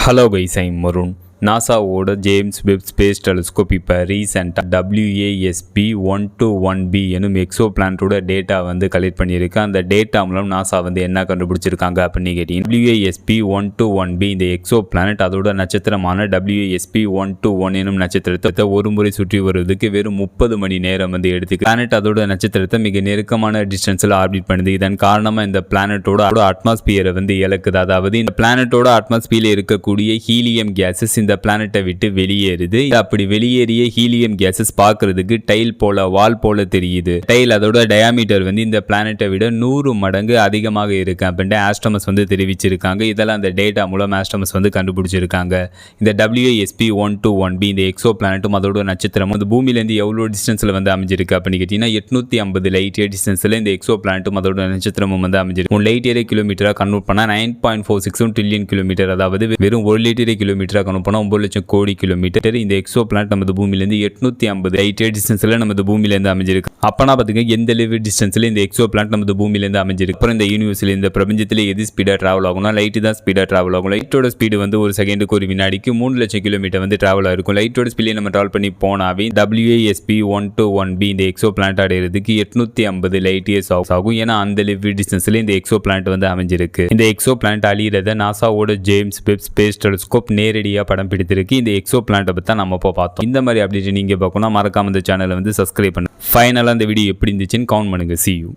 Hello guys, I'm Marun. நாசாவோட James Webb space telescope இப்போ ரீசெண்டாக WASP 121b எனும் எக்ஸோ பிளானட்டோட டேட்டா வந்து கலெக்ட் பண்ணியிருக்கு. அந்த டேட்டா மூலம் நாசா வந்து என்ன கண்டுபிடிச்சிருக்காங்க அப்படின்னு கேட்டீங்கன்னா, WASP 121b இந்த எக்ஸோ பிளானட் அதோட நட்சத்திரமான WASP 121 எனும் நட்சத்திரத்தை ஒரு முறை சுற்றி வருவதற்கு வெறும் 30 மணி நேரம் வந்து எடுத்துக்கு. பிளானட் அதோட நட்சத்திரத்தை மிக நெருக்கமான டிஸ்டன்ஸில் ஆர்பிட் பண்ணுது. இதன் காரணமாக இந்த பிளானட்டோட அட்மாஸ்பியரை வந்து இழக்குது. அதாவது இந்த பிளானட்டோட அட்மாஸ்பியரில் இருக்கக்கூடிய ஹீலியம் கேஸஸ் இந்த பிளானட்டை விட்டு வெளியேறுது. அப்படி வெளியேறிய ஹீலியம் கேஸஸ் பார்க்கிறதுக்கு டைல் போல, வால் போல தெரியுது. டைல் அதோட டயாமீட்டர் வந்து இந்த பிளானட்டை விட 100 மடங்கு அதிகமாக இருக்கு அப்படின்ட்டு ஆஸ்ட்ரோனமர்ஸ் வந்து தெரிவிச்சிருக்காங்க. இதெல்லாம் அந்த டேட்டா மூலம் ஆஸ்ட்ரோனமர்ஸ் வந்து கண்டுபிடிச்சிருக்காங்க. இந்த WASP 121b இந்த எக்ஸோ பிளானட்டும் அதோட நட்சத்திரமும் அந்த பூமியிலேருந்து எவ்வளோ டிஸ்டன்ஸில் வந்து அமைஞ்சிருக்கு அப்படின்னு கேட்டீங்கன்னா 850 லைட் இயர் டிஸ்டன்ஸில் இந்த எக்ஸோ பிளானட்டும் அதோட நட்சத்திரமும் வந்து அமைஞ்சிருக்கு. லைட் இயர் கிலோமீட்டராக கன்வெர்ட் பண்ணால் 9.46 ட்ரில்லியன் கிலோமீட்டர், அதாவது வெறும் 1 லைட் இயர் கிலோமீட்டராக கன்வெர்ட் பண்ணால் 9 லட்சம் கோடி கிலோமீட்டர். இந்த எக்ஸோ பிளானட் நமது பூமியிலேருந்து 850 லைட் இயர் டிஸ்டன்ஸில் நமது பூமியிலேருந்து அமைஞ்சிருக்கு. அப்பனா பார்த்துங்க எந்த லெவல் டிஸ்டன்ஸில் இந்த எக்ஸோ பிளானட் நமது பூமியிலேருந்து அமைஞ்சிருக்கு. அப்புறம் இந்த யூனிவர்ஸில் இந்த பிரபஞ்சத்தில் எது ஸ்பீடாக ட்ராவல் ஆகும்னா லைட்டு தான் ஸ்பீடாக ட்ராவல் ஆகும். லைட்டோட ஸ்பீடு வந்து ஒரு செகண்டுக்கு ஒரு வினாடிக்கு 3 லட்சம் கிலோமீட்டர் வந்து ட்ராவல் ஆகிருக்கும். லைட்டோட ஸ்பீடில் நம்ம ட்ராவல் பண்ணி போனாவே WASP 121b இந்த எக்ஸோ பிளானட் அடைகிறதுக்கு 850 லைட் இயர்ஸ் ஆகும். ஏன்னா அந்த லெவல் டிஸ்டன்ஸில் இந்த எக்ஸோ பிளானட் வந்து அமைஞ்சிருக்கு. இந்த எக்ஸோ பிளானட் அழிகிறத நாசாவோட ஜேம்ஸ் வெப் ஸ்பேஸ் டெலிஸ்கோப் நேரடியாக படம் பிடித்திருக்கு. இந்த எக்ஸோ பிளானட்டை பற்றி நம்ம இப்போ பார்த்தோம். இந்த மாதிரி அப்டேட் நீங்கள் பார்க்கணும், மறக்காம இந்த சேனலை வந்து சப்ஸ்கிரைப் பண்ணுங்க. ஃபைனலாக இந்த வீடியோ எப்படி இருந்துச்சுன்னு கமெண்ட் பண்ணுங்க. See you.